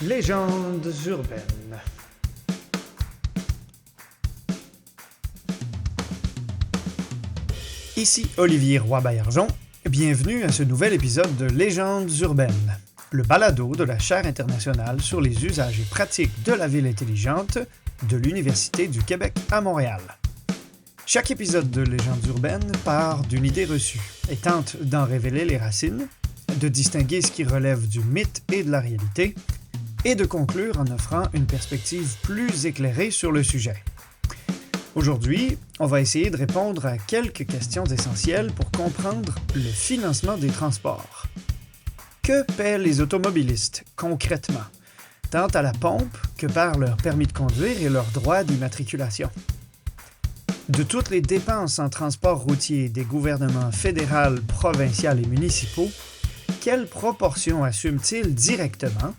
Légendes urbaines. Ici Olivier Roy-Baillargeon, bienvenue à ce nouvel épisode de Légendes urbaines, le balado de la Chaire internationale sur les usages et pratiques de la ville intelligente de l'Université du Québec à Montréal. Chaque épisode de Légendes urbaines part d'une idée reçue et tente d'en révéler les racines, de distinguer ce qui relève du mythe et de la réalité, et de conclure en offrant une perspective plus éclairée sur le sujet. Aujourd'hui, on va essayer de répondre à quelques questions essentielles pour comprendre le financement des transports. Que paient les automobilistes concrètement, tant à la pompe que par leur permis de conduire et leur droit d'immatriculation? De toutes les dépenses en transport routier des gouvernements fédéral, provincial et municipaux, quelle proportion assument-ils directement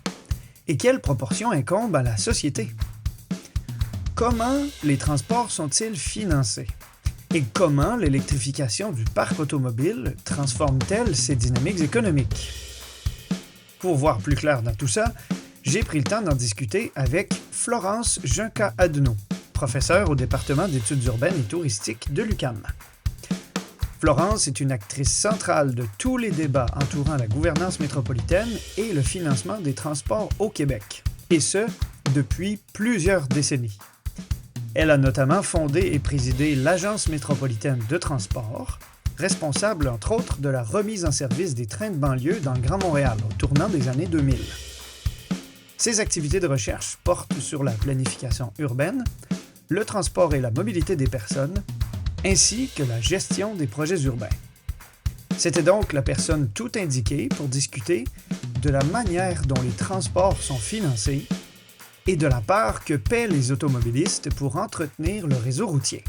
et quelle proportion incombe à la société? Comment les transports sont-ils financés? Et comment l'électrification du parc automobile transforme-t-elle ces dynamiques économiques? Pour voir plus clair dans tout ça, j'ai pris le temps d'en discuter avec Florence Junca-Adneau, professeure au département d'études urbaines et touristiques de l'UQAM. Florence est une actrice centrale de tous les débats entourant la gouvernance métropolitaine et le financement des transports au Québec, et ce, depuis plusieurs décennies. Elle a notamment fondé et présidé l'Agence métropolitaine de transport, responsable entre autres de la remise en service des trains de banlieue dans le Grand Montréal au tournant des années 2000. Ses activités de recherche portent sur la planification urbaine, le transport et la mobilité des personnes, ainsi que la gestion des projets urbains. C'était donc la personne tout indiquée pour discuter de la manière dont les transports sont financés et de la part que paient les automobilistes pour entretenir le réseau routier.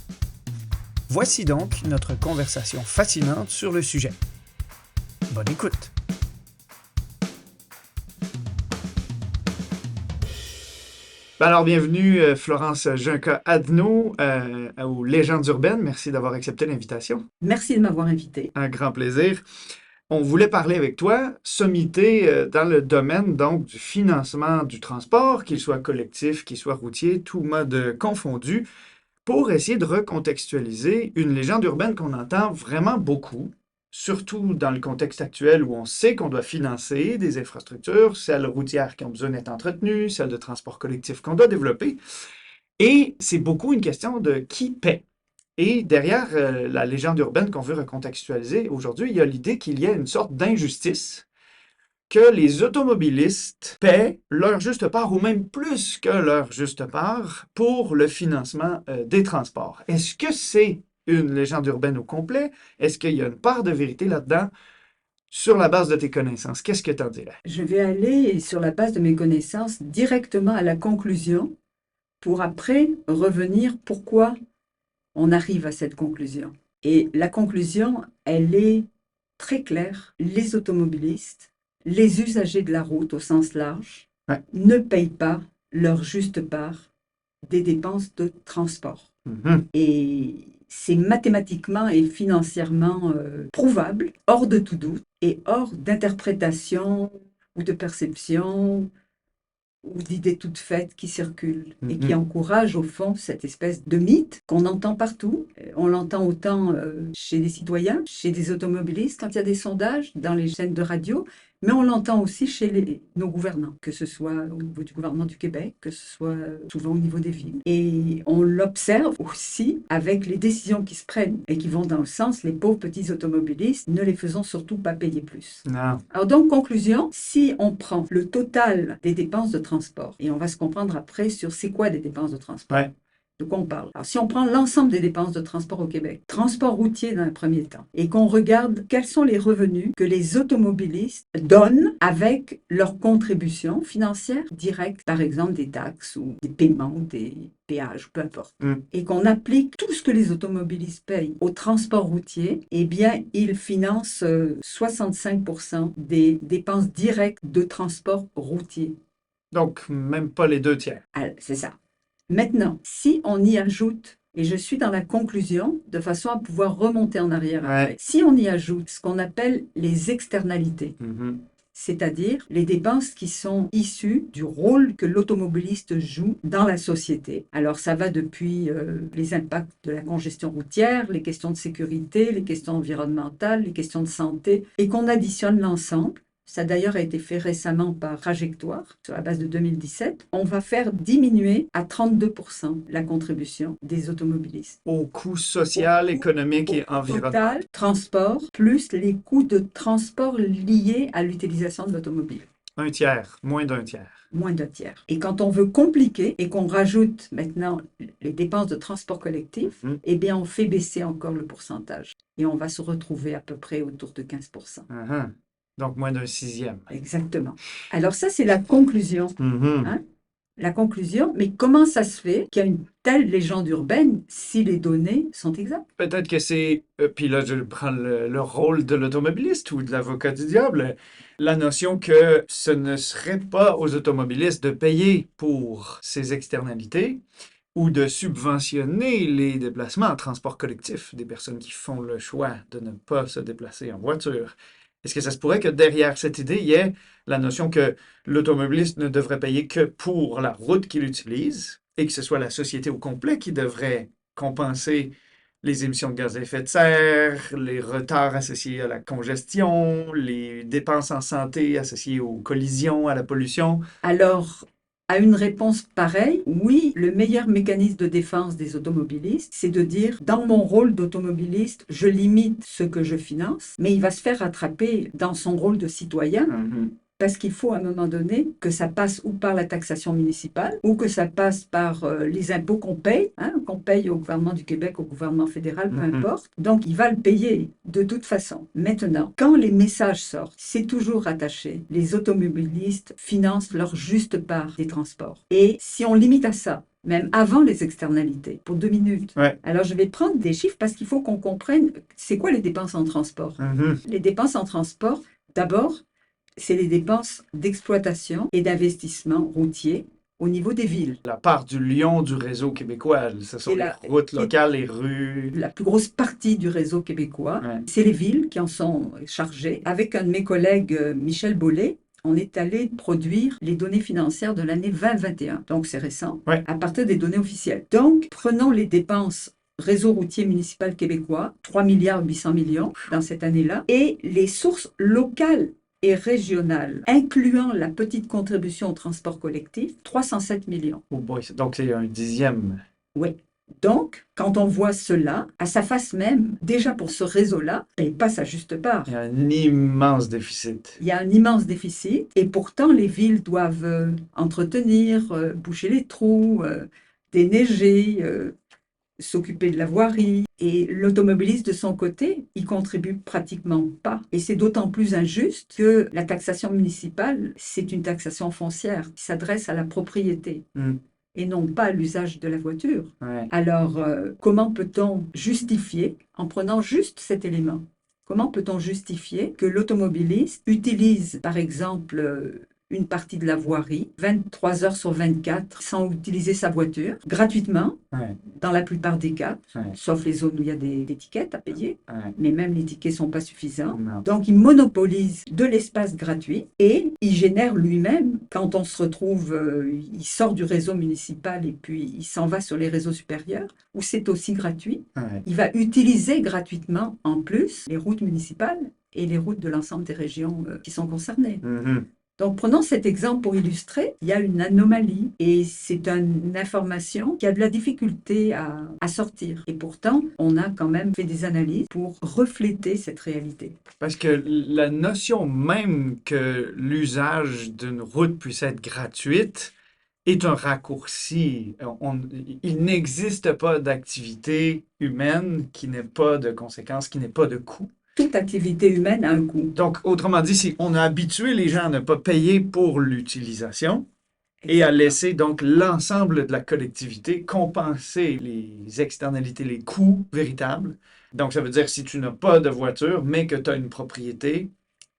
Voici donc notre conversation fascinante sur le sujet. Bonne écoute! Alors, bienvenue Florence Junca-Adneau aux Légendes urbaines. Merci d'avoir accepté l'invitation. Merci de m'avoir invité. Un grand plaisir. On voulait parler avec toi, sommité dans le domaine donc du financement du transport, qu'il soit collectif, qu'il soit routier, tout mode confondu, pour essayer de recontextualiser une légende urbaine qu'on entend vraiment beaucoup, surtout dans le contexte actuel où on sait qu'on doit financer des infrastructures, celles routières qui ont besoin d'être entretenues, celles de transport collectif qu'on doit développer. Et c'est beaucoup une question de qui paie. Et derrière la légende urbaine qu'on veut recontextualiser aujourd'hui, il y a l'idée qu'il y a une sorte d'injustice, que les automobilistes paient leur juste part, ou même plus que leur juste part, pour le financement des transports. Est-ce que c'est une légende urbaine au complet? Est-ce qu'il y a une part de vérité là-dedans? Sur la base de tes connaissances, qu'est-ce que tu en dirais? Je vais aller, sur la base de mes connaissances, directement à la conclusion, pour après revenir pourquoi on arrive à cette conclusion. Et la conclusion, elle est très claire. Les automobilistes, les usagers de la route au sens large, ne payent pas leur juste part des dépenses de transport. Et c'est mathématiquement et financièrement prouvable, hors de tout doute, et hors d'interprétation ou de perception ou d'idées toutes faites qui circulent et qui encouragent au fond cette espèce de mythe qu'on entend partout. On l'entend autant chez des citoyens, chez des automobilistes, quand il y a des sondages dans les chaînes de radio, mais on l'entend aussi chez nos gouvernants, que ce soit au niveau du gouvernement du Québec, que ce soit souvent au niveau des villes. Et on l'observe aussi avec les décisions qui se prennent et qui vont dans le sens, les pauvres petits automobilistes, ne les faisons surtout pas payer plus. Non. Alors donc, conclusion, si on prend le total des dépenses de transport, et on va se comprendre après sur c'est quoi des dépenses de transport. De quoi on parle? Alors, si on prend l'ensemble des dépenses de transport au Québec, transport routier dans un premier temps, et qu'on regarde quels sont les revenus que les automobilistes donnent avec leur contribution financière directe, par exemple des taxes ou des paiements, des péages, peu importe, et qu'on applique tout ce que les automobilistes payent au transport routier, eh bien, ils financent 65% des dépenses directes de transport routier. Donc, même pas les 2 tiers. Alors, c'est ça. Maintenant, si on y ajoute, et je suis dans la conclusion, de façon à pouvoir remonter en arrière après, si on y ajoute ce qu'on appelle les externalités, c'est-à-dire les dépenses qui sont issues du rôle que l'automobiliste joue dans la société. Alors ça va depuis les impacts de la congestion routière, les questions de sécurité, les questions environnementales, les questions de santé, et qu'on additionne l'ensemble. Ça d'ailleurs a été fait récemment par Trajectoire, sur la base de 2017. On va faire diminuer à 32% la contribution des automobilistes. Au coût social, économique et environnemental. Total, transport, plus les coûts de transport liés à l'utilisation de l'automobile. Un tiers, moins d'un tiers. Moins d'un tiers. Et quand on veut compliquer et qu'on rajoute maintenant les dépenses de transport collectif, eh bien on fait baisser encore le pourcentage. Et on va se retrouver à peu près autour de 15%. Donc moins d'un sixième. Exactement. Alors ça, c'est la conclusion. Hein? La conclusion, mais comment ça se fait qu'il y a une telle légende urbaine si les données sont exactes? Peut-être que c'est, puis là je prends le rôle de l'automobiliste ou de l'avocat du diable, la notion que ce ne serait pas aux automobilistes de payer pour ces externalités ou de subventionner les déplacements en transport collectif des personnes qui font le choix de ne pas se déplacer en voiture. Est-ce que ça se pourrait que derrière cette idée, il y ait la notion que l'automobiliste ne devrait payer que pour la route qu'il utilise et que ce soit la société au complet qui devrait compenser les émissions de gaz à effet de serre, les retards associés à la congestion, les dépenses en santé associées aux collisions, à la pollution? Alors, à une réponse pareille, oui, le meilleur mécanisme de défense des automobilistes, c'est de dire, dans mon rôle d'automobiliste, je limite ce que je finance, mais il va se faire rattraper dans son rôle de citoyen. Parce qu'il faut à un moment donné que ça passe ou par la taxation municipale ou que ça passe par les impôts qu'on paye au gouvernement du Québec, au gouvernement fédéral, peu importe. Donc, il va le payer de toute façon. Maintenant, quand les messages sortent, c'est toujours attaché. Les automobilistes financent leur juste part des transports. Et si on limite à ça, même avant les externalités, pour 2 minutes. Alors, je vais prendre des chiffres parce qu'il faut qu'on comprenne c'est quoi les dépenses en transport. Les dépenses en transport, d'abord, c'est les dépenses d'exploitation et d'investissement routier au niveau des villes. La part du lion du réseau québécois, ce sont les routes locales, les rues. La plus grosse partie du réseau québécois, c'est les villes qui en sont chargées. Avec un de mes collègues, Michel Bollet, on est allé produire les données financières de l'année 2021, donc c'est récent, à partir des données officielles. Donc, prenons les dépenses réseau routier municipal québécois, 3,8 milliards dans cette année-là, et les sources locales et régionales, incluant la petite contribution au transport collectif, 307 millions. Oh boy, donc c'est un dixième. Oui. Donc, quand on voit cela, à sa face même, déjà pour ce réseau-là, il paye pas sa juste part. Il y a un immense déficit. Il y a un immense déficit, et pourtant les villes doivent entretenir, boucher les trous, déneiger, s'occuper de la voirie. Et l'automobiliste, de son côté, il contribue pratiquement pas. Et c'est d'autant plus injuste que la taxation municipale, c'est une taxation foncière qui s'adresse à la propriété et non pas à l'usage de la voiture. Alors, comment peut-on justifier, en prenant juste cet élément, comment peut-on justifier que l'automobiliste utilise, par exemple, une partie de la voirie, 23 heures sur 24, sans utiliser sa voiture, gratuitement, dans la plupart des cas, sauf les zones où il y a des tickets à payer, mais même les tickets ne sont pas suffisants. Donc, il monopolise de l'espace gratuit et il génère lui-même, quand on se retrouve, il sort du réseau municipal et puis il s'en va sur les réseaux supérieurs, où c'est aussi gratuit. Il va utiliser gratuitement, en plus, les routes municipales et les routes de l'ensemble des régions qui sont concernées. Donc, prenons cet exemple pour illustrer. Il y a une anomalie et c'est une information qui a de la difficulté à sortir. Et pourtant, on a quand même fait des analyses pour refléter cette réalité. Parce que la notion même que l'usage d'une route puisse être gratuite est un raccourci. Il n'existe pas d'activité humaine qui n'ait pas de conséquences, qui n'ait pas de coût. Toute activité humaine a un coût. Donc, autrement dit, si on a habitué les gens à ne pas payer pour l'utilisation et à laisser donc l'ensemble de la collectivité compenser les externalités, les coûts véritables. Donc, ça veut dire si tu n'as pas de voiture, mais que tu as une propriété,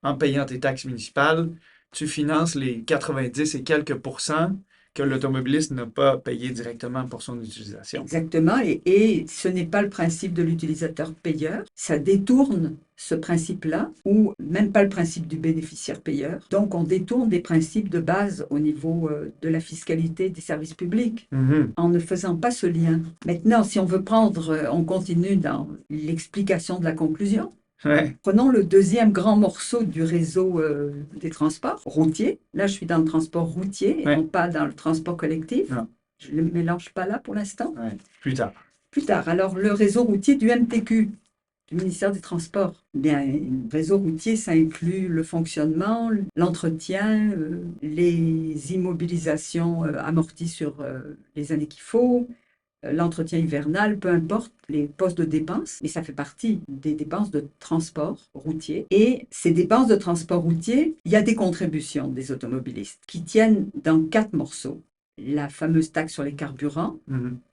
en payant tes taxes municipales, tu finances les 90 et quelques pourcents que l'automobiliste n'a pas payé directement pour son utilisation. Exactement, et ce n'est pas le principe de l'utilisateur-payeur. Ça détourne ce principe-là, ou même pas le principe du bénéficiaire-payeur. Donc, on détourne des principes de base au niveau de la fiscalité des services publics, en ne faisant pas ce lien. Maintenant, si on veut prendre, on continue dans l'explication de la conclusion. Ouais. Prenons le deuxième grand morceau du réseau des transports routiers. Là, je suis dans le transport routier et Ouais. non pas dans le transport collectif. Non. Je ne le mélange pas là pour l'instant. Ouais. Plus tard. Plus tard, alors le réseau routier du MTQ, du ministère des Transports. Bien, le réseau routier, ça inclut le fonctionnement, l'entretien, les immobilisations amorties sur les années qu'il faut, l'entretien hivernal, peu importe les postes de dépenses, mais ça fait partie des dépenses de transport routier. Et ces dépenses de transport routier, il y a des contributions des automobilistes qui tiennent dans 4 morceaux. La fameuse taxe sur les carburants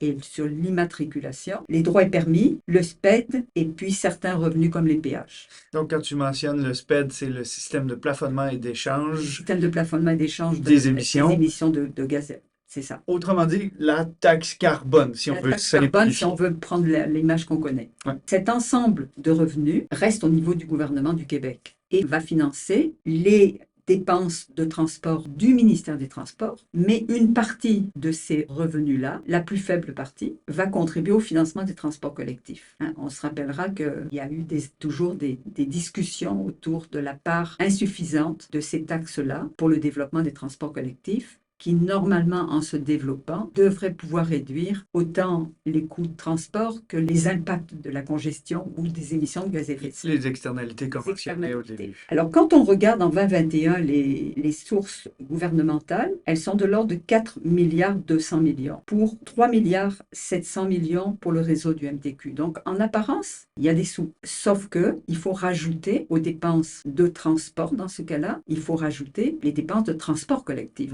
et sur l'immatriculation, les droits et permis, le SPED et puis certains revenus comme les péages. Donc, quand tu mentionnes le SPED, c'est le système de plafonnement et Le d'échange système de plafonnement et d'échange des émissions. des émissions de gaz. C'est ça. Autrement dit, la taxe carbone, si on La veut taxe carbone, simplifier. si on veut prendre l'image qu'on connaît. Ouais. Cet ensemble de revenus reste au niveau du gouvernement du Québec et va financer les dépenses de transport du ministère des Transports, mais une partie de ces revenus-là, la plus faible partie, va contribuer au financement des transports collectifs. On se rappellera qu'il y a eu toujours des discussions autour de la part insuffisante de ces taxes-là pour le développement des transports collectifs, qui, normalement, en se développant, devrait pouvoir réduire autant les coûts de transport que les impacts de la congestion ou des émissions de gaz à effet de serre. Les externalités conventionnelles au début. Alors, quand on regarde en 2021 les sources gouvernementales, elles sont de l'ordre de 4 milliards 200 millions pour 3 milliards 700 millions pour le réseau du MTQ. Donc, en apparence, il y a des sous. Sauf qu'il faut rajouter aux dépenses de transport, dans ce cas-là, il faut rajouter les dépenses de transport collectif.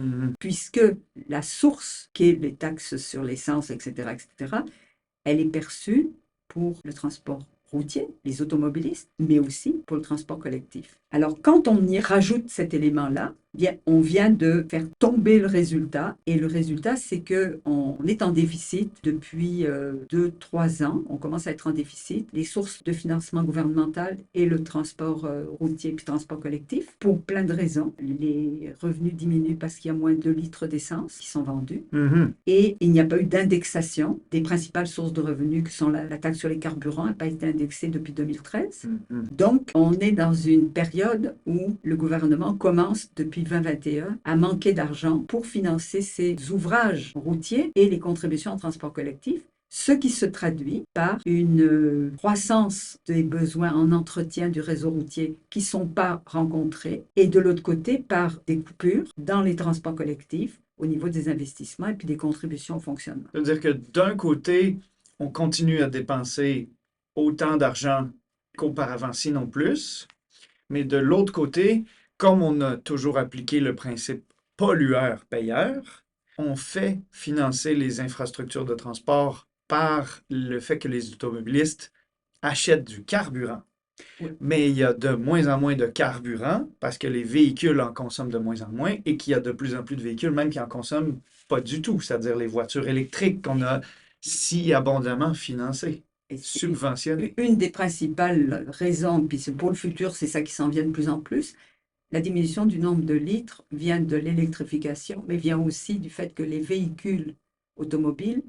Puisque la source, qui est les taxes sur l'essence, etc., elle est perçue pour le transport routier, les automobilistes, mais aussi pour le transport collectif. Alors, quand on y rajoute cet élément-là, bien, on vient de faire tomber le résultat. Et le résultat, c'est qu'on est en déficit depuis 2-3 ans. On commence à être en déficit. Les sources de financement gouvernemental et le transport routier puis transport collectif, pour plein de raisons. Les revenus diminuent parce qu'il y a moins de litres d'essence qui sont vendus. Et il n'y a pas eu d'indexation des principales sources de revenus qui sont la taxe sur les carburants, n'a pas été indexée depuis 2013. Donc, on est dans une période où le gouvernement commence depuis 2021 à manquer d'argent pour financer ses ouvrages routiers et les contributions en transport collectif, ce qui se traduit par une croissance des besoins en entretien du réseau routier qui ne sont pas rencontrés et de l'autre côté par des coupures dans les transports collectifs au niveau des investissements et puis des contributions au fonctionnement. C'est-à-dire que d'un côté, on continue à dépenser autant d'argent qu'auparavant, sinon plus. Mais de l'autre côté, comme on a toujours appliqué le principe pollueur-payeur, on fait financer les infrastructures de transport par le fait que les automobilistes achètent du carburant. Oui. Mais il y a de moins en moins de carburant parce que les véhicules en consomment de moins en moins et qu'il y a de plus en plus de véhicules même qui en consomment pas du tout, c'est-à-dire les voitures électriques qu'on a si abondamment financées. Subventionné. Une des principales raisons, puis pour le futur, c'est ça qui s'en vient de plus en plus, la diminution du nombre de litres vient de l'électrification, mais vient aussi du fait que les véhicules automobiles,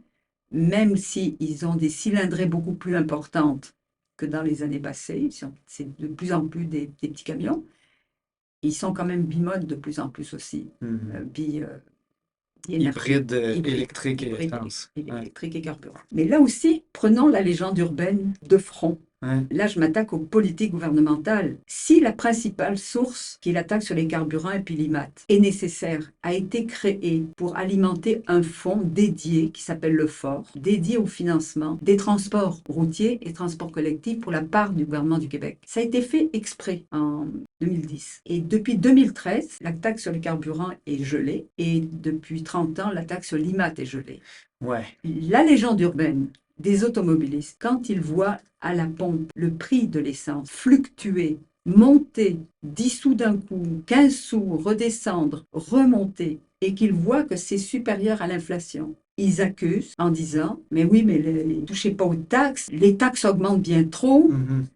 même s'ils ont des cylindrées beaucoup plus importantes que dans les années passées, c'est de plus en plus des petits camions, ils sont quand même bimodes de plus en plus aussi, hybride électrique et essence. Électrique et carburant. Mais là aussi, prenons la légende urbaine de front. Là, je m'attaque aux politiques gouvernementales. Si la principale source, qui est la taxe sur les carburants et puis l'IMAT, est nécessaire, a été créée pour alimenter un fonds dédié, qui s'appelle le FOR, dédié au financement des transports routiers et transports collectifs pour la part du gouvernement du Québec. Ça a été fait exprès en 2010. Et depuis 2013, la taxe sur les carburants est gelée et depuis 30 ans, la taxe sur l'IMAT est gelée. Ouais. La légende urbaine des automobilistes, quand ils voient à la pompe le prix de l'essence fluctuer, monter, 10 sous d'un coup, 15 sous, redescendre, remonter, et qu'ils voient que c'est supérieur à l'inflation, ils accusent en disant « Mais oui, mais ne touchez pas aux taxes, les taxes augmentent bien trop. »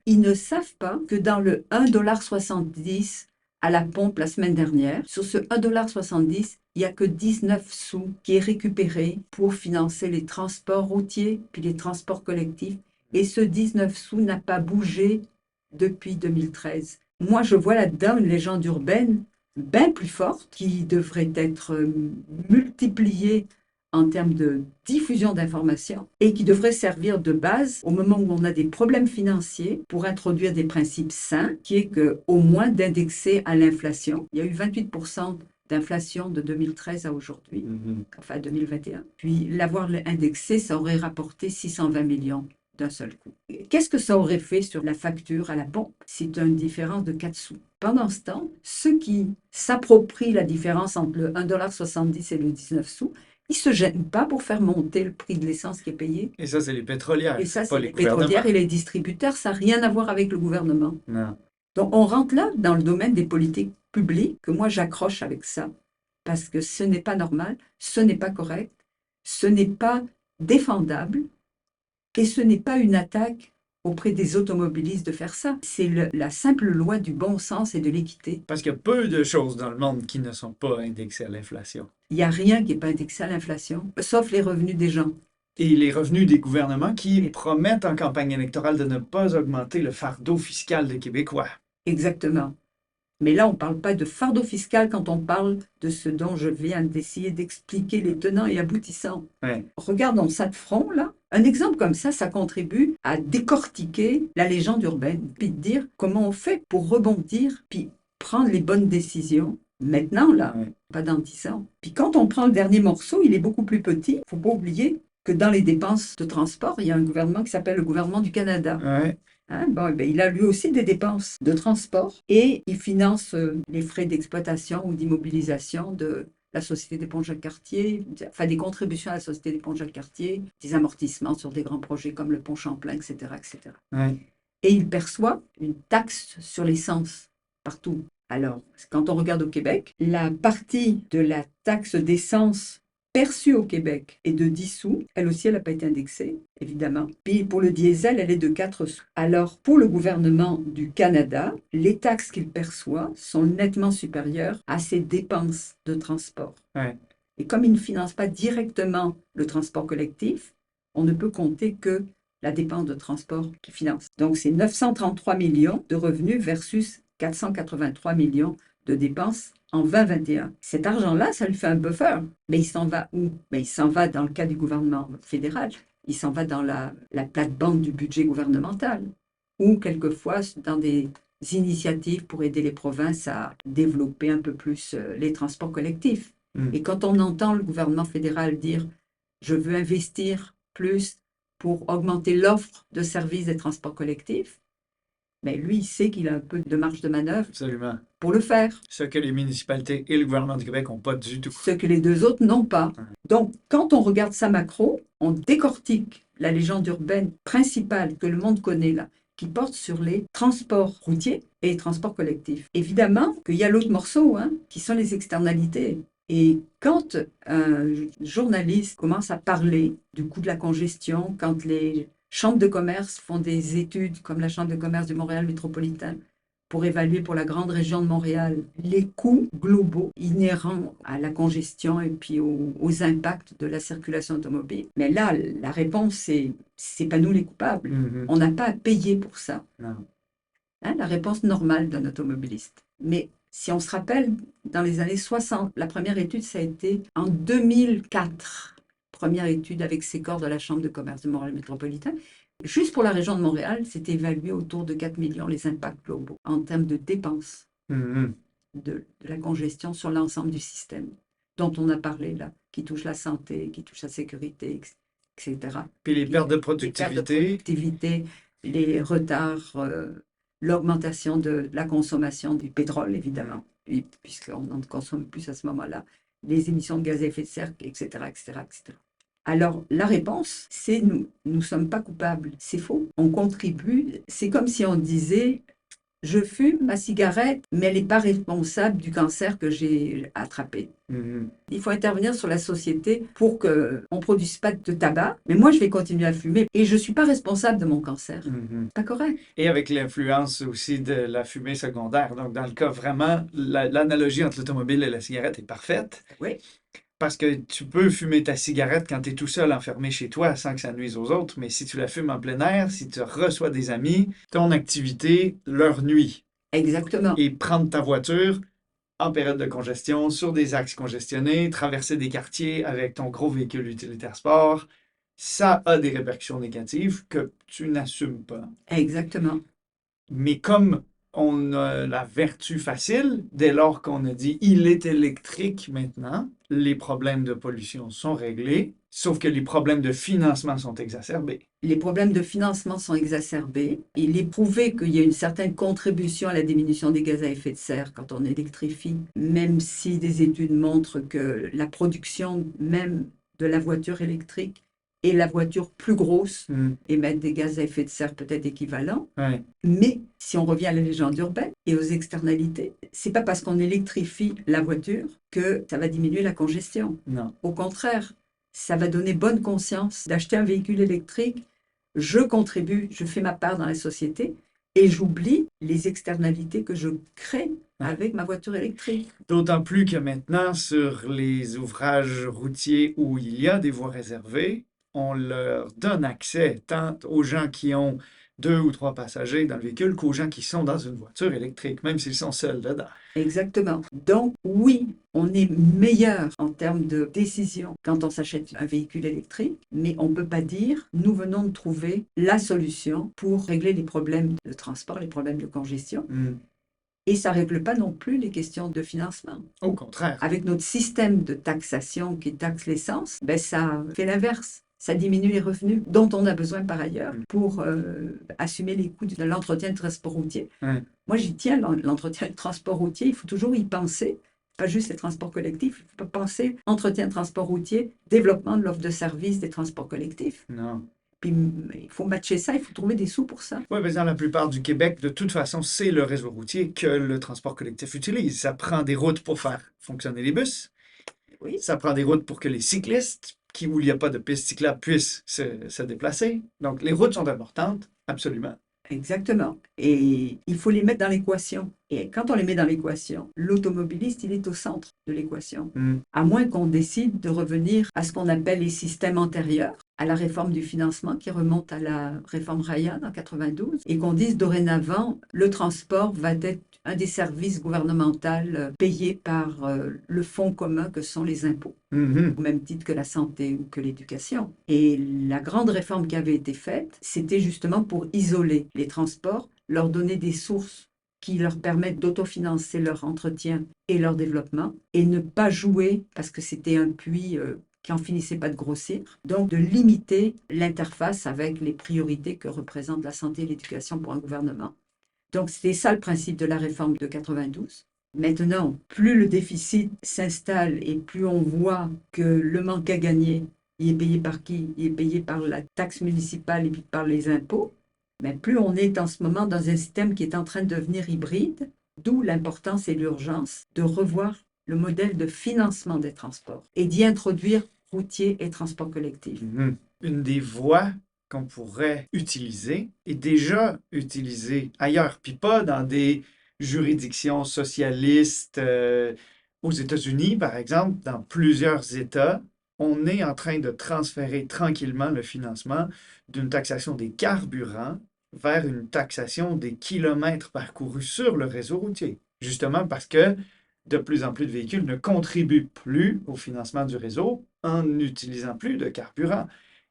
Ils ne savent pas que dans le 1,70 $ à la pompe la semaine dernière, sur ce 1,70 $, il n'y a que 19 sous qui est récupéré pour financer les transports routiers puis les transports collectifs. Et ce 19 sous n'a pas bougé depuis 2013. Moi, je vois là-dedans une légende urbaine bien plus forte qui devrait être multipliée en termes de diffusion d'informations et qui devrait servir de base au moment où on a des problèmes financiers pour introduire des principes sains, qui est qu'au moins d'indexer à l'inflation. Il y a eu 28% d'inflation de 2013 à aujourd'hui, enfin 2021. Puis l'avoir indexé, ça aurait rapporté 620 millions d'un seul coup. Qu'est-ce que ça aurait fait sur la facture à la pompe? C'est une différence de 4 sous. Pendant ce temps, ceux qui s'approprient la différence entre le 1,70 $ et le 19 sous, ils ne se gênent pas pour faire monter le prix de l'essence qui est payé. Et ça, c'est les pétrolières. Et ça, pas c'est les les pétrolières et les distributeurs. Ça n'a rien à voir avec le gouvernement. Non. Donc, on rentre là dans le domaine des politiques publiques, que moi, j'accroche avec ça. Parce que ce n'est pas normal, ce n'est pas correct, ce n'est pas défendable et ce n'est pas une attaque auprès des automobilistes de faire ça. C'est la simple loi du bon sens et de l'équité. Parce qu'il y a peu de choses dans le monde qui ne sont pas indexées à l'inflation. Il n'y a rien qui n'est pas indexé à l'inflation, sauf les revenus des gens. Et les revenus des gouvernements qui promettent en campagne électorale de ne pas augmenter le fardeau fiscal des Québécois. Exactement. Mais là, on ne parle pas de fardeau fiscal quand on parle de ce dont je viens d'essayer d'expliquer les tenants et aboutissants. Ouais. Regardons ça de front, là. Un exemple comme ça contribue à décortiquer la légende urbaine, puis de dire comment on fait pour rebondir, puis prendre les bonnes décisions. Maintenant, là, pas dans 10 ans. Puis quand on prend le dernier morceau, il est beaucoup plus petit. Il ne faut pas oublier que dans les dépenses de transport, il y a un gouvernement qui s'appelle le gouvernement du Canada. Ouais. Il a lui aussi des dépenses de transport et il finance les frais d'exploitation ou d'immobilisation de la Société des ponts Jacques-Cartier, enfin des contributions à la Société des ponts Jacques-Cartier, des amortissements sur des grands projets comme le pont Champlain, etc. etc. Ouais. Et il perçoit une taxe sur l'essence partout. Alors, quand on regarde au Québec, la partie de la taxe d'essence perçue au Québec est de 10 sous. Elle aussi, elle n'a pas été indexée, évidemment. Puis pour le diesel, elle est de 4 sous. Alors, pour le gouvernement du Canada, les taxes qu'il perçoit sont nettement supérieures à ses dépenses de transport. Ouais. Et comme il ne finance pas directement le transport collectif, on ne peut compter que la dépense de transport qu'il finance. Donc, c'est 933 millions de revenus versus 483 millions de dépenses en 2021. Cet argent-là, ça lui fait un buffer. Mais il s'en va où? Il s'en va dans le cas du gouvernement fédéral. Il s'en va dans la plate-bande du budget gouvernemental. Ou quelquefois dans des initiatives pour aider les provinces à développer un peu plus les transports collectifs. Et quand on entend le gouvernement fédéral dire « je veux investir plus pour augmenter l'offre de services des transports collectifs », mais lui, il sait qu'il a un peu de marge de manœuvre. Absolument. Pour le faire. Ce que les municipalités et le gouvernement du Québec n'ont pas du tout. Ce que les deux autres n'ont pas. Donc, quand on regarde ça macro, on décortique la légende urbaine principale que le monde connaît là, qui porte sur les transports routiers et les transports collectifs. Évidemment qu'il y a l'autre morceau, qui sont les externalités. Et quand un journaliste commence à parler du coût de la congestion, quand les chambres de commerce font des études, comme la Chambre de commerce du Montréal métropolitain, pour évaluer pour la grande région de Montréal les coûts globaux inhérents à la congestion et puis aux impacts de la circulation automobile. Mais là, la réponse, c'est pas nous les coupables. On n'a pas à payer pour ça. Non. La réponse normale d'un automobiliste. Mais si on se rappelle, dans les années 60, la première étude, ça a été en 2004. Première étude avec ces corps de la Chambre de commerce du Montréal métropolitain. Juste pour la région de Montréal, c'est évalué autour de 4 millions les impacts globaux en termes de dépenses de la congestion sur l'ensemble du système dont on a parlé là, qui touche la santé, qui touche la sécurité, etc. Puis les pertes de productivité. Les pertes de productivité, les retards, l'augmentation de la consommation du pétrole, évidemment, puisqu'on en consomme plus à ce moment-là, les émissions de gaz à effet de serre, etc., etc., etc. Alors, la réponse, c'est nous. Nous ne sommes pas coupables. C'est faux. On contribue. C'est comme si on disait, Je fume ma cigarette, mais elle n'est pas responsable du cancer que j'ai attrapé. Mhm. Il faut intervenir sur la société pour qu'on ne produise pas de tabac. Mais moi, je vais continuer à fumer et je ne suis pas responsable de mon cancer. Mhm. Pas correct. Et avec l'influence aussi de la fumée secondaire. Donc, dans le cas vraiment, l'analogie entre l'automobile et la cigarette est parfaite. Oui, Parce que tu peux fumer ta cigarette quand tu es tout seul enfermé chez toi sans que ça nuise aux autres, mais si tu la fumes en plein air, si tu reçois des amis, ton activité leur nuit. exactement. Et prendre ta voiture en période de congestion, sur des axes congestionnés, traverser des quartiers avec ton gros véhicule utilitaire sport, ça a des répercussions négatives que tu n'assumes pas. Exactement. Mais comme on a la vertu facile, dès lors qu'on a dit il est électrique maintenant, les problèmes de pollution sont réglés, sauf que les problèmes de financement sont exacerbés. Les problèmes de financement sont exacerbés. Il est prouvé qu'il y a une certaine contribution à la diminution des gaz à effet de serre quand on électrifie, même si des études montrent que la production même de la voiture électrique et la voiture plus grosse émettent des gaz à effet de serre peut-être équivalents. Ouais. Mais si on revient à la légende urbaine et aux externalités, c'est pas parce qu'on électrifie la voiture que ça va diminuer la congestion. Non. Au contraire, ça va donner bonne conscience d'acheter un véhicule électrique. Je contribue, je fais ma part dans la société et j'oublie les externalités que je crée avec ma voiture électrique. D'autant plus que maintenant, sur les ouvrages routiers où il y a des voies réservées, on leur donne accès tant aux gens qui ont 2 ou 3 passagers dans le véhicule qu'aux gens qui sont dans une voiture électrique, même s'ils sont seuls dedans. Exactement. Donc oui, on est meilleur en termes de décision quand on s'achète un véhicule électrique, mais on ne peut pas dire nous venons de trouver la solution pour régler les problèmes de transport, les problèmes de congestion. Et ça ne règle pas non plus les questions de financement. Au contraire. Avec notre système de taxation qui taxe l'essence, ben ça fait l'inverse. Ça diminue les revenus dont on a besoin par ailleurs pour assumer les coûts de l'entretien de transport routier. Moi, j'y tiens, l'entretien de transport routier, il faut toujours y penser. Pas juste les transports collectifs, il faut penser entretien de transport routier, développement de l'offre de services des transports collectifs. Non. Puis il faut matcher ça, il faut trouver des sous pour ça. Oui, mais dans la plupart du Québec, de toute façon, c'est le réseau routier que le transport collectif utilise. Ça prend des routes pour faire fonctionner les bus. Oui. Ça prend des routes pour que les cyclistes, où il n'y a pas de piste cyclable, puissent se déplacer. Donc, les routes sont importantes, absolument. Exactement. Et il faut les mettre dans l'équation. Et quand on les met dans l'équation, l'automobiliste, il est au centre de l'équation. À moins qu'on décide de revenir à ce qu'on appelle les systèmes antérieurs, à la réforme du financement qui remonte à la réforme Ryan en 92, et qu'on dise dorénavant, le transport va être un des services gouvernementaux payés par le fonds commun que sont les impôts, au même titre que la santé ou que l'éducation. Et la grande réforme qui avait été faite, c'était justement pour isoler les transports, leur donner des sources qui leur permettent d'autofinancer leur entretien et leur développement, et ne pas jouer, parce que c'était un puits qui en finissait pas de grossir, donc de limiter l'interface avec les priorités que représentent la santé et l'éducation pour un gouvernement. Donc c'était ça le principe de la réforme de 92. Maintenant, plus le déficit s'installe et plus on voit que le manque à gagner, il est payé par qui? Il est payé par la taxe municipale et puis par les impôts. Mais plus on est en ce moment dans un système qui est en train de devenir hybride, d'où l'importance et l'urgence de revoir le modèle de financement des transports et d'y introduire routier et transport collectif. Une des voies qu'on pourrait utiliser est déjà utilisée ailleurs, puis pas dans des juridictions socialistes. Aux États-Unis, par exemple, dans plusieurs États, on est en train de transférer tranquillement le financement d'une taxation des carburants vers une taxation des kilomètres parcourus sur le réseau routier. Justement parce que de plus en plus de véhicules ne contribuent plus au financement du réseau en n'utilisant plus de carburant.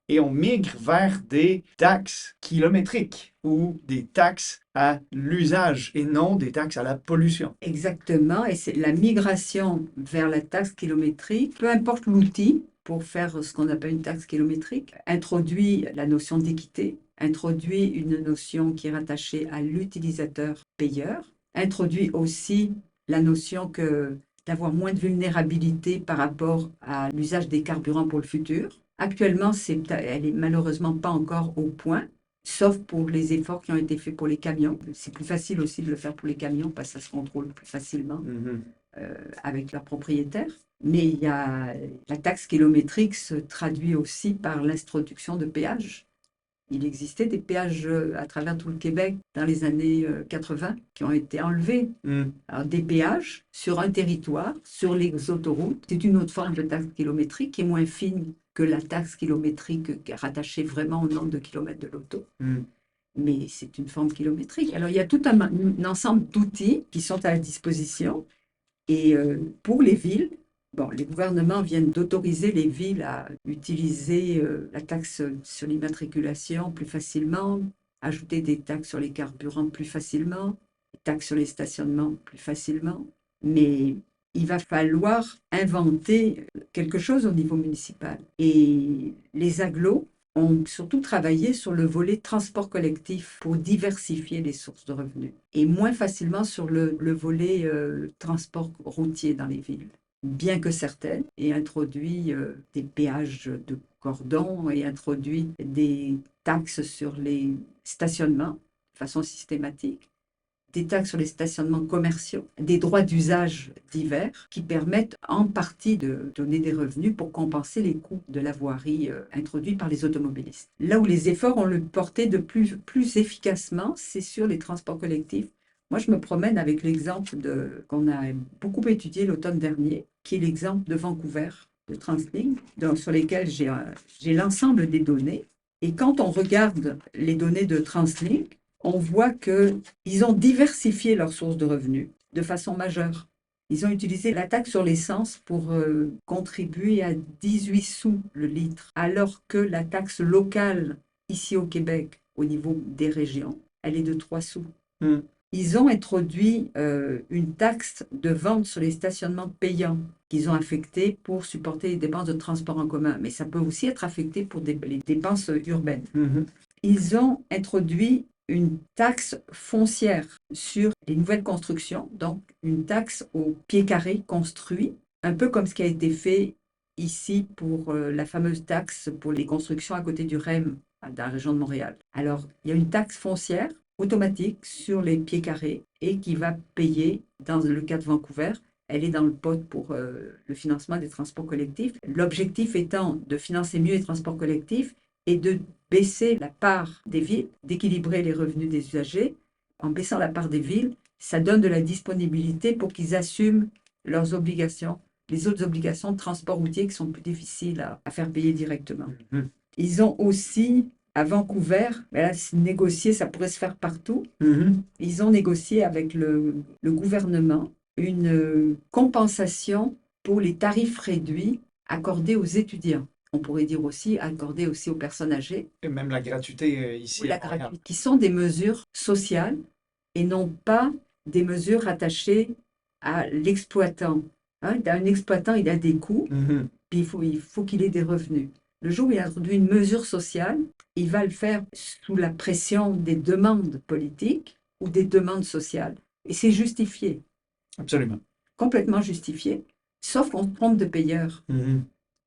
Et on migre vers des taxes kilométriques ou des taxes à l'usage et non des taxes à la pollution. Exactement, et c'est la migration vers la taxe kilométrique, peu importe l'outil pour faire ce qu'on appelle une taxe kilométrique, introduit la notion d'équité, introduit une notion qui est rattachée à l'utilisateur payeur, introduit aussi la notion que d'avoir moins de vulnérabilité par rapport à l'usage des carburants pour le futur. Actuellement, elle n'est malheureusement pas encore au point, sauf pour les efforts qui ont été faits pour les camions. C'est plus facile aussi de le faire pour les camions parce que ça se contrôle plus facilement avec leurs propriétaires. Mais il y a, la taxe kilométrique se traduit aussi par l'introduction de péages. Il existait des péages à travers tout le Québec dans les années 80 qui ont été enlevés. Alors, des péages sur un territoire, sur les autoroutes, c'est une autre forme de taxe kilométrique qui est moins fine que la taxe kilométrique qui est rattachée vraiment au nombre de kilomètres de l'auto. Mais c'est une forme kilométrique. Alors, il y a tout un ensemble d'outils qui sont à la disposition. Et pour les villes, les gouvernements viennent d'autoriser les villes à utiliser la taxe sur l'immatriculation plus facilement, ajouter des taxes sur les carburants plus facilement, des taxes sur les stationnements plus facilement. Mais il va falloir inventer quelque chose au niveau municipal. Et les agglos ont surtout travaillé sur le volet transport collectif pour diversifier les sources de revenus et moins facilement sur le volet transport routier dans les villes. Bien que certaines aient introduit des péages de cordon et introduit des taxes sur les stationnements de façon systématique, des taxes sur les stationnements commerciaux, des droits d'usage divers qui permettent en partie de donner des revenus pour compenser les coûts de la voirie introduits par les automobilistes. Là où les efforts ont le porté de plus efficacement, c'est sur les transports collectifs. Moi, je me promène avec l'exemple qu'on a beaucoup étudié l'automne dernier, qui est l'exemple de Vancouver, de TransLink, sur lesquels j'ai l'ensemble des données. Et quand on regarde les données de TransLink, on voit qu'ils ont diversifié leurs sources de revenus de façon majeure. Ils ont utilisé la taxe sur l'essence pour contribuer à 18 sous le litre, alors que la taxe locale, ici au Québec, au niveau des régions, elle est de 3 sous. Ils ont introduit une taxe de vente sur les stationnements payants qu'ils ont affectée pour supporter les dépenses de transport en commun, mais ça peut aussi être affecté pour les dépenses urbaines. Ils ont introduit une taxe foncière sur les nouvelles constructions, donc une taxe au pied carré construit, un peu comme ce qui a été fait ici pour la fameuse taxe pour les constructions à côté du REM, dans la région de Montréal. Alors, il y a une taxe foncière automatique sur les pieds carrés et qui va payer, dans le cas de Vancouver, elle est dans le pot pour le financement des transports collectifs. L'objectif étant de financer mieux les transports collectifs et de baisser la part des villes, d'équilibrer les revenus des usagers. En baissant la part des villes, ça donne de la disponibilité pour qu'ils assument leurs obligations, les autres obligations de transport routier qui sont plus difficiles à faire payer directement. Ils ont aussi, à Vancouver, mais là, négocier, ça pourrait se faire partout, ils ont négocié avec le gouvernement une compensation pour les tarifs réduits accordés aux étudiants. On pourrait dire aussi accordés aussi aux personnes âgées. Et même la gratuité ici. La gratuité, qui sont des mesures sociales et non pas des mesures attachées à l'exploitant. Un exploitant, il a des coûts, puis il faut qu'il ait des revenus. Le jour où il a introduit une mesure sociale, il va le faire sous la pression des demandes politiques ou des demandes sociales. Et c'est justifié. Absolument. Complètement justifié, sauf qu'on se trompe de payeur.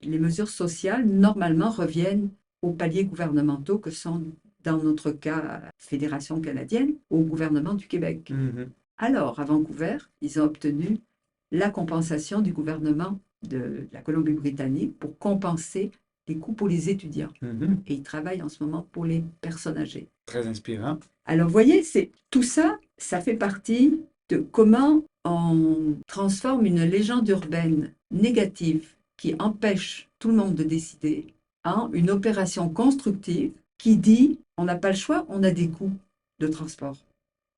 Les mesures sociales, normalement, reviennent aux paliers gouvernementaux que sont, dans notre cas, la Fédération canadienne, au gouvernement du Québec. Alors, à Vancouver, ils ont obtenu la compensation du gouvernement de la Colombie-Britannique pour compenser les coûts pour les étudiants. Et ils travaillent en ce moment pour les personnes âgées. Très inspirant. Alors, vous voyez, tout ça, ça fait partie de comment on transforme une légende urbaine négative qui empêche tout le monde de décider en une opération constructive qui dit on n'a pas le choix, on a des coûts de transport.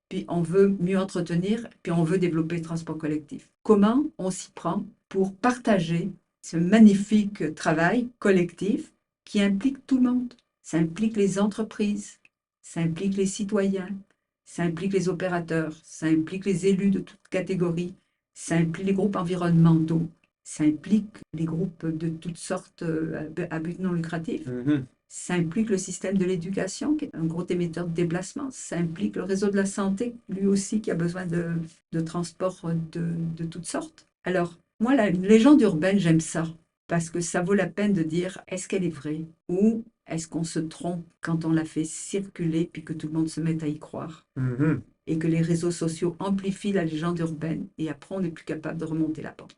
Puis on veut mieux entretenir, puis on veut développer le transport collectif. Comment on s'y prend pour partager ce magnifique travail collectif qui implique tout le monde? Ça implique les entreprises, ça implique les citoyens, ça implique les opérateurs, ça implique les élus de toutes catégories, ça implique les groupes environnementaux, ça implique les groupes de toutes sortes à but non lucratif, ça implique le système de l'éducation, qui est un gros émetteur de déplacement, ça implique le réseau de la santé, lui aussi, qui a besoin de transports de toutes sortes. Alors, moi, une légende urbaine, j'aime ça, parce que ça vaut la peine de dire, est-ce qu'elle est vraie? Ou est-ce qu'on se trompe quand on la fait circuler puis que tout le monde se mette à y croire Mhm. et que les réseaux sociaux amplifient la légende urbaine et après on n'est plus capable de remonter la pente?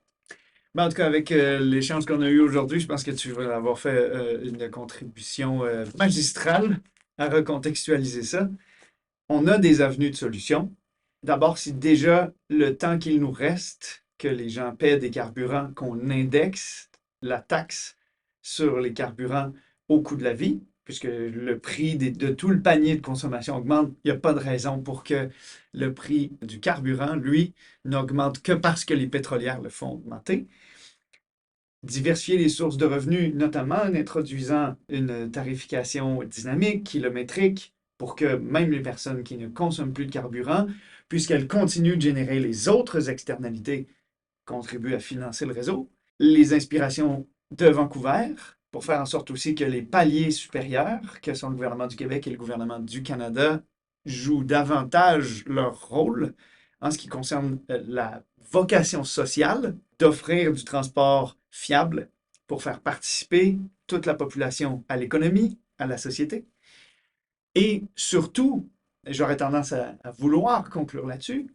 Ben, en tout cas, avec l'échange qu'on a eu aujourd'hui, je pense que tu vas avoir fait une contribution magistrale à recontextualiser ça. On a des avenues de solutions. D'abord, si déjà le temps qu'il nous reste, que les gens paient des carburants, qu'on indexe la taxe sur les carburants au coût de la vie, puisque le prix de tout le panier de consommation augmente, il n'y a pas de raison pour que le prix du carburant, lui, n'augmente que parce que les pétrolières le font augmenter. Diversifier les sources de revenus, notamment en introduisant une tarification dynamique, kilométrique, pour que même les personnes qui ne consomment plus de carburant, puisqu'elles continuent de générer les autres externalités, contribuent à financer le réseau. Les inspirations de Vancouver, pour faire en sorte aussi que les paliers supérieurs, que sont le gouvernement du Québec et le gouvernement du Canada, jouent davantage leur rôle en ce qui concerne la vocation sociale d'offrir du transport fiable pour faire participer toute la population à l'économie, à la société. Et surtout, j'aurais tendance à vouloir conclure là-dessus,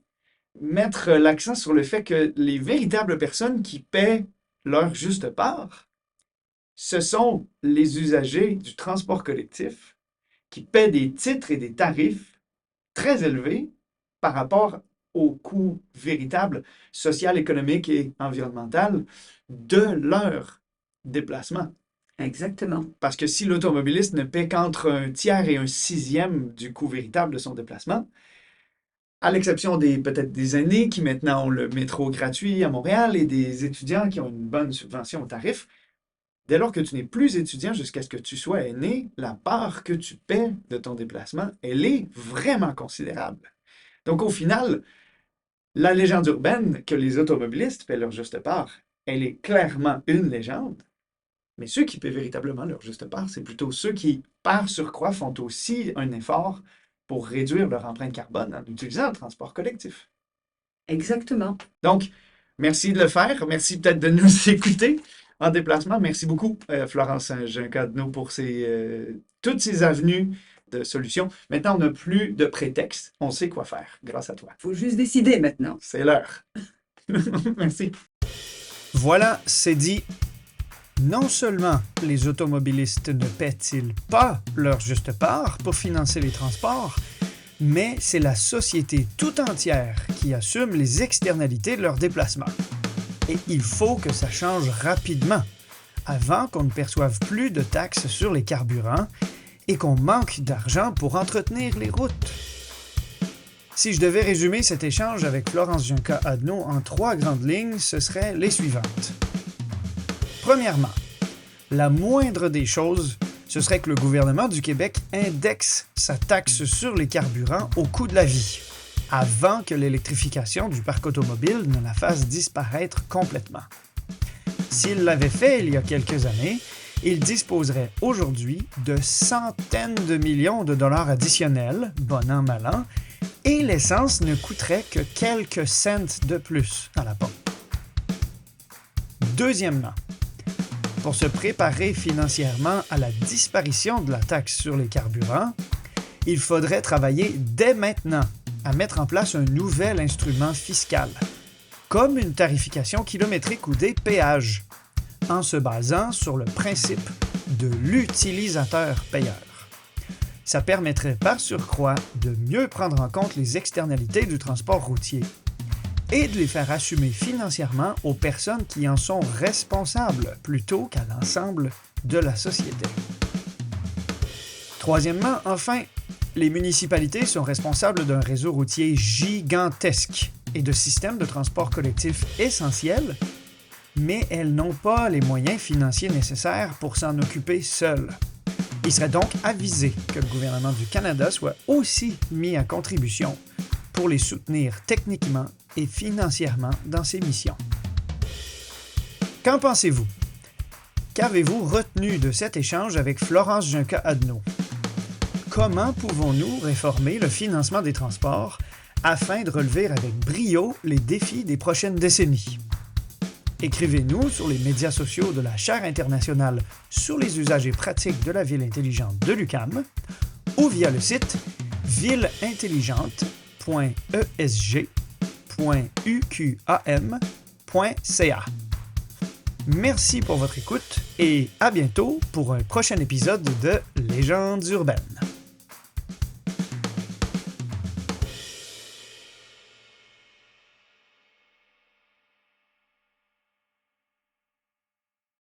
mettre l'accent sur le fait que les véritables personnes qui paient leur juste part, ce sont les usagers du transport collectif qui paient des titres et des tarifs très élevés par rapport au coût véritable social, économique et environnemental de leur déplacement. Exactement. Parce que si l'automobiliste ne paie qu'entre un tiers et un sixième du coût véritable de son déplacement, à l'exception peut-être des aînés qui maintenant ont le métro gratuit à Montréal et des étudiants qui ont une bonne subvention au tarif, dès lors que tu n'es plus étudiant jusqu'à ce que tu sois aîné, la part que tu paies de ton déplacement, elle est vraiment considérable. Donc au final, la légende urbaine que les automobilistes paient leur juste part, elle est clairement une légende. Mais ceux qui paient véritablement leur juste part, c'est plutôt ceux qui, par surcroît, font aussi un effort pour réduire leur empreinte carbone en utilisant le transport collectif. Exactement. Donc, merci de le faire. Merci peut-être de nous écouter en déplacement. Merci beaucoup, Florence Junca-Adneau, pour toutes ces avenues de solutions. Maintenant, on n'a plus de prétexte. On sait quoi faire grâce à toi. Il faut juste décider maintenant. C'est l'heure. Merci. Voilà, c'est dit. Non seulement les automobilistes ne paient-ils pas leur juste part pour financer les transports, mais c'est la société tout entière qui assume les externalités de leur déplacement. Et il faut que ça change rapidement, avant qu'on ne perçoive plus de taxes sur les carburants et qu'on manque d'argent pour entretenir les routes. Si je devais résumer cet échange avec Florence Junca-Adneau en 3 grandes lignes, ce seraient les suivantes. Premièrement, la moindre des choses, ce serait que le gouvernement du Québec indexe sa taxe sur les carburants au coût de la vie, avant que l'électrification du parc automobile ne la fasse disparaître complètement. S'il l'avait fait il y a quelques années, il disposerait aujourd'hui de centaines de millions de dollars additionnels, bon an, mal an, et l'essence ne coûterait que quelques cents de plus à la pompe. Deuxièmement, pour se préparer financièrement à la disparition de la taxe sur les carburants, il faudrait travailler dès maintenant à mettre en place un nouvel instrument fiscal, comme une tarification kilométrique ou des péages, en se basant sur le principe de l'utilisateur-payeur. Ça permettrait par surcroît de mieux prendre en compte les externalités du transport routier et de les faire assumer financièrement aux personnes qui en sont responsables plutôt qu'à l'ensemble de la société. Troisièmement, enfin, les municipalités sont responsables d'un réseau routier gigantesque et de systèmes de transport collectif essentiels, mais elles n'ont pas les moyens financiers nécessaires pour s'en occuper seules. Il serait donc avisé que le gouvernement du Canada soit aussi mis à contribution pour les soutenir techniquement et financièrement dans ses missions. Qu'en pensez-vous? Qu'avez-vous retenu de cet échange avec Florence Junca-Adneau? Comment pouvons-nous réformer le financement des transports afin de relever avec brio les défis des prochaines décennies? Écrivez-nous sur les médias sociaux de la Chaire internationale sur les usages et pratiques de la ville intelligente de l'UQAM ou via le site villeintelligente.esg.uqam.ca. Merci pour votre écoute et à bientôt pour un prochain épisode de Légendes urbaines.